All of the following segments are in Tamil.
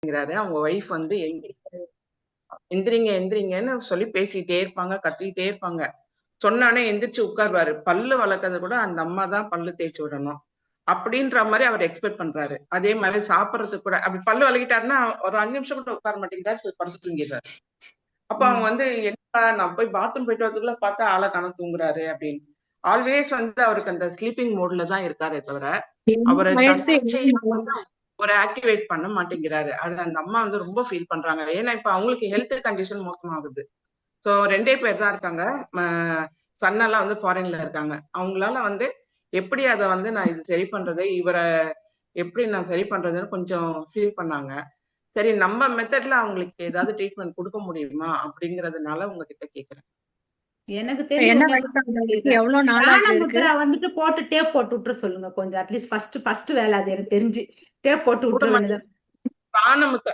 மாட்டேங்கிறாரு. அவங்க ஒய்ஃப் வந்து எந்திரிங்க எந்திரிங்கன்னு சொல்லி பேசிக்கிட்டே இருப்பாங்க, கத்திக்கிட்டே இருப்பாங்க. சொன்னானே எந்திரிச்சு உட்காருவாரு. பல்லு வளர்க்கறது கூட அந்த அம்மா தான் பல்லு தேய்ச்சு விடணும். அப்படின்ற மாதிரி அவர் எக்ஸ்பெக்ட் பண்றாரு. அதே மாதிரி சாப்பிடறதுக்கு கூட அப்படி பல்லு வளக்கிட்டாருன்னா ஒரு 5 நிமிஷம் கூட உட்கார மாட்டேங்கிறாரு, போய் படுத்து தூங்கிடுறாரு. அப்ப அவங்க வந்து என்ன நான் போய் பாத்ரூம் போயிட்டு வரதுக்குள்ள பார்த்தா ஆளை காண தூங்குறாரு அப்படின்னு. ஆல்வேஸ் வந்து அவருக்கு அந்த ஸ்லீப்பிங் மோட்ல தான் இருக்காரே தவிர அவரை வயசு தன்னிச்சையா வந்து ஒரு ஆக்டிவேட் பண்ண மாட்டேங்கிறாரு. அது அந்த அம்மா வந்து ரொம்ப ஃபீல் பண்றாங்க. ஏன்னா இப்ப அவங்களுக்கு ஹெல்த் கண்டிஷன் மோசமாகுது. சோ 2 பேர் தான் இருக்காங்க. சன்னெல்லாம் வந்து ஃபாரின்ல இருக்காங்க. அவங்களால வந்து எப்படி அதை வந்து நான் இது சரி பண்றது, இவரை எப்படி நான் சரி பண்றதுன்னு கொஞ்சம் ஃபீல் பண்ணாங்க. சரி நம்ம மெத்தட்ல அவங்களுக்கு ஏதாவது ட்ரீட்மெண்ட் கொடுக்க முடியுமா அப்படிங்கறதுனால உங்ககிட்ட கேக்குறேன். எனக்கு தெரிஞ்ச என்ன வயசு ஆகுது? எவ்வளவு நாளா இது இருக்கு? முத்ரா வந்துட்டு போட்டு டேப் போட்டு விட்டுற சொல்லுங்க கொஞ்சம். அட்லீஸ்ட் ஃபர்ஸ்ட் வேலை அது எனக்கு தெரிஞ்சு டேப் போட்டு விட்டுற வேண்டியது.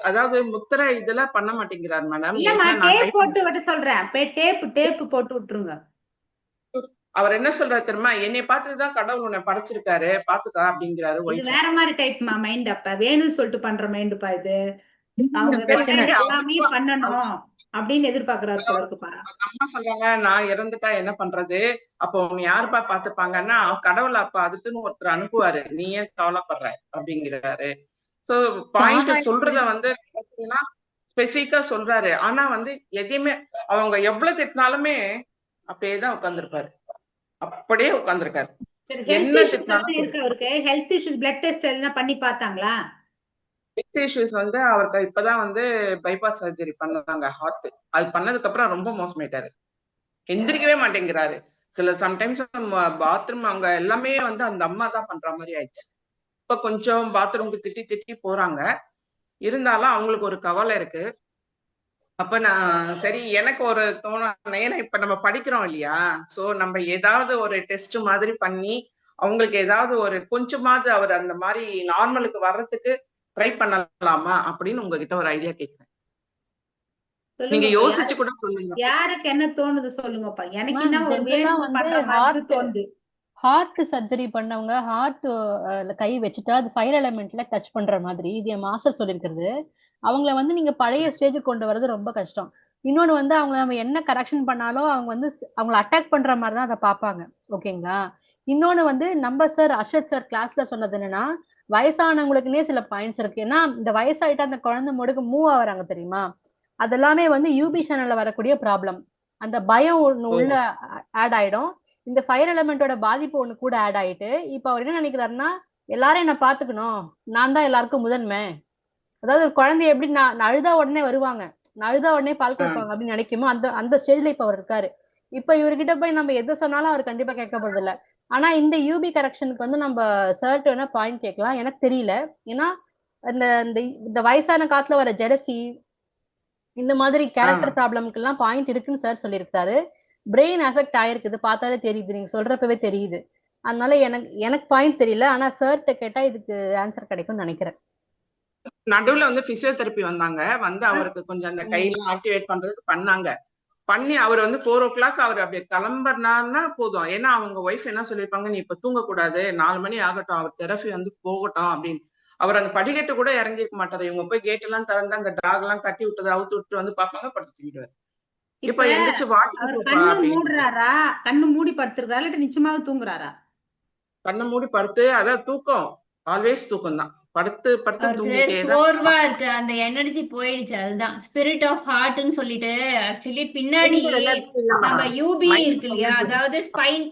அதாவது முத்திரை இதெல்லாம் பண்ண மாட்டேங்கிறார் மேடம். இல்லம்மா டேப் போட்டு விட சொல்றேன். டேப் போட்டு விட்டுருங்க. அவர் என்ன சொல்றாரு தெரியுமா, என்னை பார்த்துதான் கடவுள் உன்னை படைச்சிருக்காரு பாத்துக்கா அப்படிங்கிறாரு. இது வேற மாதிரி டைப்மா மைண்ட். அப்ப வேணும்னு சொல்லிட்டு பண்ற மைண்டுப்பா இது. அவங்க பிரச்சனை எல்லாமே பண்ணணும் அப்படின்னு எதிர்பார்க்கறாரு போல இருக்குப்பா. அம்மா சொல்றாங்க நான் இறந்துட்டா என்ன பண்றது, அப்போ உன்னை யாருப்பா பாத்துப்பாங்கன்னா கடவுள் அப்ப அதுக்குன்னு ஒருத்தர் அனுப்புவாரு, நீ ஏன் கவலைப்படுற அப்படிங்கிறாரு. சோ பாயிண்ட் சொல்றத வந்து ஸ்பெசிபிக்கா சொல்றாரு. ஆனா வந்து எதையுமே அவங்க எவ்வளவு திட்டினாலுமே அப்படியேதான் உட்கார்ந்துருப்பாரு. அப்படியே உட்கார்ந்துருக்காரு. என்ன அவருக்கு ஹெல்த் இஷ்யூஸ் பிளட் டெஸ்ட் எல்லாம் பண்ணி பார்த்தாங்களா? ஹெல்த் இஷ்யூஸ் வந்து அவருக்கு இப்பதான் வந்து பைபாஸ் சர்ஜரி பண்ணாங்க ஹார்ட். அது பண்ணதுக்கு அப்புறம் ரொம்ப மோசமாயிட்டாரு. எந்திரிக்கவே மாட்டேங்கிறாரு. சில சம்டைம்ஸ் பாத்ரூம் அவங்க எல்லாமே வந்து அந்த அம்மா தான் பண்ற மாதிரி ஆயிடுச்சு. இப்ப கொஞ்சம் பாத்ரூம்க்கு திட்டி திட்டி போறாங்க. இருந்தாலும் அவங்களுக்கு ஒரு கவலை இருக்கு. அப்ப நான் சரி எனக்கு ஒரு தோணும், ஏன்னா இப்ப நம்ம படிக்கிறோம் இல்லையா, சோ நம்ம ஏதாவது ஒரு டெஸ்ட் மாதிரி பண்ணி அவங்களுக்கு ஏதாவது ஒரு கொஞ்சமாவது அவர் அந்த மாதிரி நார்மலுக்கு வர்றதுக்கு ட்ரை பண்ணலாமா அப்படின்னு உங்ககிட்ட ஒரு ஐடியா கேட்கிறேன். நீங்க யோசிச்சு கூட சொல்லுங்க. யாருக்கு என்ன தோணுது சொல்லுங்கப்பா. எனக்கு என்ன ஒரு தோணுது. ஹார்ட் சர்ஜரி பண்ணவங்க ஹார்ட் கை வச்சுட்டா அது ஃபயர் எலமெண்ட்ல டச் பண்ற மாதிரி இது என் மாஸ்டர் சொல்லியிருக்கிறது. அவங்கள வந்து நீங்க பழைய ஸ்டேஜுக்கு கொண்டு வர்றது ரொம்ப கஷ்டம். இன்னொன்னு வந்து அவங்க நம்ம என்ன கரெக்ஷன் பண்ணாலும் அவங்க வந்து அவங்களை அட்டாக் பண்ற மாதிரி தான் அதை பார்ப்பாங்க. ஓகேங்களா? இன்னொன்னு வந்து நம்ம சார் அர்ஷத் சார் கிளாஸ்ல சொன்னது என்னன்னா, வயசானவங்களுக்குன்னே சில பாயிண்ட்ஸ் இருக்கு. ஏன்னா இந்த வயசாயிட்டு அந்த குழந்தை முடுக்கு மூவ் ஆகுறாங்க தெரியுமா, அதெல்லாமே வந்து யூபி சேனல்ல வரக்கூடிய ப்ராப்ளம். அந்த பயம் ஒண்ணு உள்ள ஆட் ஆயிடும். இந்த ஃபயர் எலமெண்டோட பாதிப்பு ஒண்ணு கூட ஆட் ஆயிட்டு இப்ப அவர் என்ன நினைக்கிறாருன்னா, எல்லாரும் என்ன பாத்துக்கணும், நான் தான் எல்லாருக்கும் முதன்மை. அதாவது ஒரு குழந்தைய எப்படி நான் அழுதா உடனே வருவாங்க, நான் அழுதா உடனே பால் கொடுப்பாங்க அப்படின்னு நினைக்குமோ அந்த அந்த ஸ்டேஜ்ல இப்ப அவர் இருக்காரு. இப்ப இவர்கிட்ட போய் நம்ம எது சொன்னாலும் அவர் கண்டிப்பா கேட்க போறது இல்ல. ஆனா இந்த யூபி கரெக்ஷனுக்கு வந்து நம்ம சர்ட் வேணா பாயிண்ட் கேட்கலாம். எனக்கு தெரியல. ஏன்னா இந்த இந்த வயசான காலத்துல வர ஜெலசி இந்த மாதிரி கேரக்டர் ப்ராப்ளம்க்கு எல்லாம் பாயிண்ட் இருக்குன்னு சார் சொல்லியிருக்காரு. பிரெயின் எஃபெக்ட் ஆயிருக்குது, பார்த்தாலே தெரியுது, நீங்க சொல்றப்பவே தெரியுது. அதனால எனக்கு எனக்கு பாயிண்ட் தெரியல. ஆனா சார்ட்ட கேட்டா இதுக்கு ஆன்சர் கிடைக்கும்னு நினைக்கிறேன். நடுவுல வந்து பிசியோதெரப்பி வந்தாங்க, வந்து அவருக்கு கொஞ்சம் அந்த கையெல்லாம் ஆக்டிவேட் பண்றதுக்கு பண்ணாங்க. பண்ணி அவர் வந்து 4 o'clock அவர் அப்படியே கிளம்புறாருன்னா போதும். ஏன்னா அவங்க ஒய்ஃப் என்ன சொல்லியிருப்பாங்க, நீ இப்ப தூங்கக்கூடாது, 4 மணி ஆகட்டும், அவர் தெரபி வந்து போகட்டும் அப்படின்னு. அவர் அந்த படிக்கட்டு கூட இறங்கிருக்க மாட்டாரு. இவங்க போய் கேட் எல்லாம் திறந்து அங்க டாக் எல்லாம் கட்டி விட்டதை அவுத்து விட்டு வந்து பாப்பாங்க, படுத்து தூங்கிடுவாரு. இப்ப எந்திரிச்சு மூடுறாரா, கண்ணு மூடி படுத்துருக்காரு, நிச்சயமாக தூங்குறாரா? கண்ணை மூடி படுத்து, அதான் தூக்கம், ஆல்வேஸ் தூக்கம் தான். படுத்து படுத்து தூங்கிட்டே சோர்வா இருக்கு, அந்த எனர்ஜி போயிடுச்சு. அதுதான் ஸ்பிரிட் ஆஃப் ஹார்ட்னு சொல்லிட்டு. ஆக்சுவலி பின்னாடி நம்ம யூபி இருக்கு இல்லையா, அதாவது ஸ்பைன்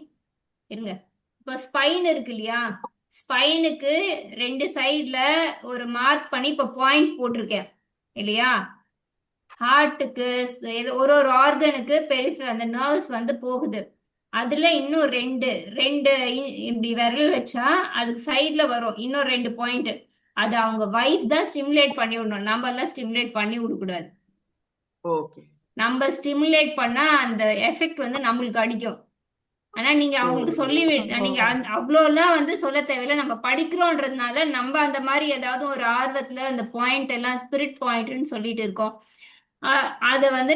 இருங்க, இப்போ ஸ்பைன் இருக்கு இல்லையா, ஸ்பைனுக்கு 2 சைட்ல ஒரு மார்க் பண்ணி இப்ப பாயிண்ட் போட்டிருக்கேன் இல்லையா. ஹார்ட்டுக்கு ஒரு ஆர்கனுக்கு பெரிஃபரல் அந்த நர்வ்ஸ் வந்து போகுது. அதுல இன்னும் ரெண்டு இப்படி விரல் வச்சா அதுக்கு சைட்ல வரும் இன்னும் 2 பாயிண்ட். அது அவங்க வைஃப் தான் ஸ்டிமுலேட் பண்ணி விடணும், நம்ம எல்லாம் ஸ்டிமுலேட் பண்ணி விடக்கூடாது. நம்ம ஸ்டிமுலேட் பண்ணா அந்த எஃபெக்ட் வந்து நம்மளுக்கு அடிக்கும். ஆனா நீங்க அவங்களுக்கு சொல்லி நீங்க அவ்வளோலாம் வந்து சொல்ல தேவையில்லை. நம்ம படிக்கிறோன்றதுனால நம்ம அந்த மாதிரி ஏதாவது ஒரு ஆர்வத்துல அந்த பாயிண்ட் எல்லாம் ஸ்பிரிட் பாயிண்ட்னு சொல்லிட்டு இருக்கோம். அதை வந்து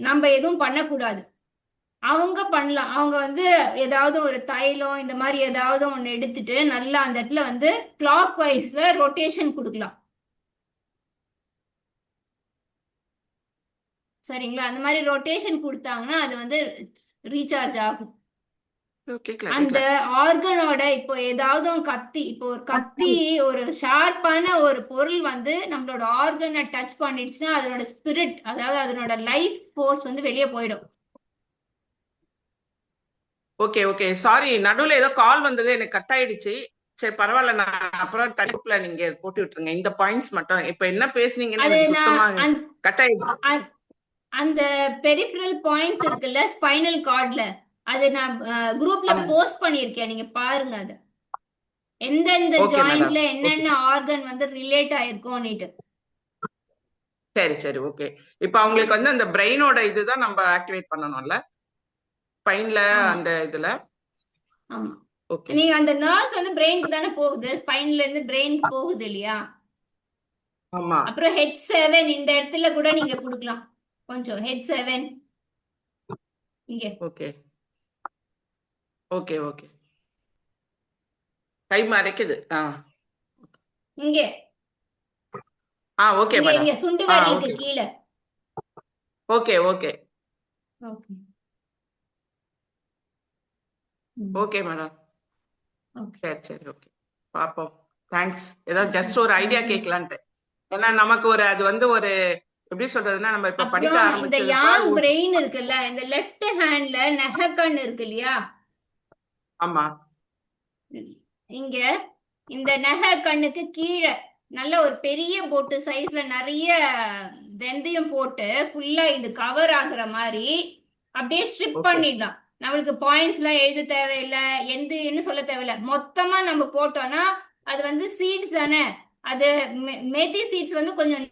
நம்ம எதுவும் பண்ணக்கூடாது. அவங்க பண்ணலாம். அவங்க வந்து ஏதாவது ஒரு தைலம் இந்த மாதிரி ஏதாவது ஒண்ணு எடுத்துட்டு நல்லா அந்த இடத்துல வந்து கிளாக் வைஸ்ல ரொட்டேஷன் கொடுக்கலாம். சரிங்களா? அந்த மாதிரி ரொட்டேஷன் கொடுத்தாங்கன்னா அது வந்து ரீசார்ஜ் ஆகும். கேட்கல அந்த கேட்கல. ஆர்கனோட இப்போ ஏதாவது ஒரு கத்தி, இப்போ ஒரு கத்தி, ஒரு ஷார்ப்பான ஒரு பொருள் வந்து நம்மளோட ஆர்கனை டச் பண்ணிடுச்சுன்னா அதனோட ஸ்பிரிட், அதாவது அதனோட லைஃப் ஃபோர்ஸ் வந்து வெளியே போயிடும். ஓகே ஓகே, சாரி, நடுவுல ஏதோ கால் வந்தது, எனக்கு கட் ஆயிடுச்சு. சரி பரவாயில்ல, நான் அப்புறம் தலைப்புல நீங்க போட்டு விட்டுருங்க இந்த பாயிண்ட்ஸ் மட்டும். இப்ப என்ன பேசுனீங்கன்னு அது எனக்கு நான் சுத்தமா கட் ஆயிடுச்சு. அந்த பெரிஃபரல் பாயிண்ட்ஸ் இருக்குல்ல ஸ்பைனல் கார்ட்ல, அது நான் குரூப்ல ஆமா. போஸ்ட் பண்ணியிருக்கேன், நீங்க பாருங்க. அது எந்தெந்த ஓகே ஜாயிண்ட்ல மேடம். என்னென்ன ஆர்கன் வந்து ரிலேட் ஆயிருக்கும்னுட்டு. சரி சரி, ஓகே. இப்ப அவங்களுக்கு வந்து அந்த பிரெயினோட இதுதான் நம்ம ஆக்டிவேட் பண்ணணும்ல, ஸ்பைன்ல ஆமா அந்த இதுல. ஆமா. ஓகே நீங்க அந்த நர்வ்ஸ் வந்து பிரெயினுக்கு தானே போகுது, ஸ்பைன்ல இருந்து பிரெயினுக்கு போகுது இல்லையா? ஆமா. அப்புறம் H7 இந்த இடத்துல கூட நீங்க கொடுக்கலாம். கொஞ்சம் H7 இங்க. ஓகே ஓகே ஓகே, கை மறைக்குது. இங்க ஓகே இங்க மேடம். இங்க சுண்டு விரலுக்கு ஓகே கீழே. Okay okay okay okay madam. Okay. சரி சரி, ஓகே, பாப்போம். தேங்க்ஸ். ஏதாவது ஜஸ்ட் ஒரு ஐடியா கேட்கலான்ட்டு. ஏன்னா நமக்கு ஒரு அது வந்து ஒரு எப்படி சொல்றதுன்னா, நம்ம இப்ப படிக்க அப்புறம் இந்த ஆரம்பிச்சதுக்கு யாங் பிரெயின் இருக்குல்ல, இந்த லெஃப்ட் ஹேண்ட்ல நெகக்கண் இருக்கு இல்லையா? ஆமா. இங்க இந்த நகை கண்ணுக்கு கீழே நல்ல ஒரு பெரிய போட்டு சைஸ்ல நிறைய வெந்தயம் போட்டு ஃபுல்லா இது கவர் ஆகுற மாதிரி அப்படியே ஸ்ட்ரிப் ஓகே பண்ணிடலாம். நம்மளுக்கு பாயிண்ட்ஸ் எல்லாம் எழுத தேவையில்லை, என்ன சொல்ல தேவையில்லை. மொத்தமா நம்ம போட்டோம்னா அது வந்து சீட்ஸ் தானே. அது மேத்தி சீட்ஸ் வந்து கொஞ்சம்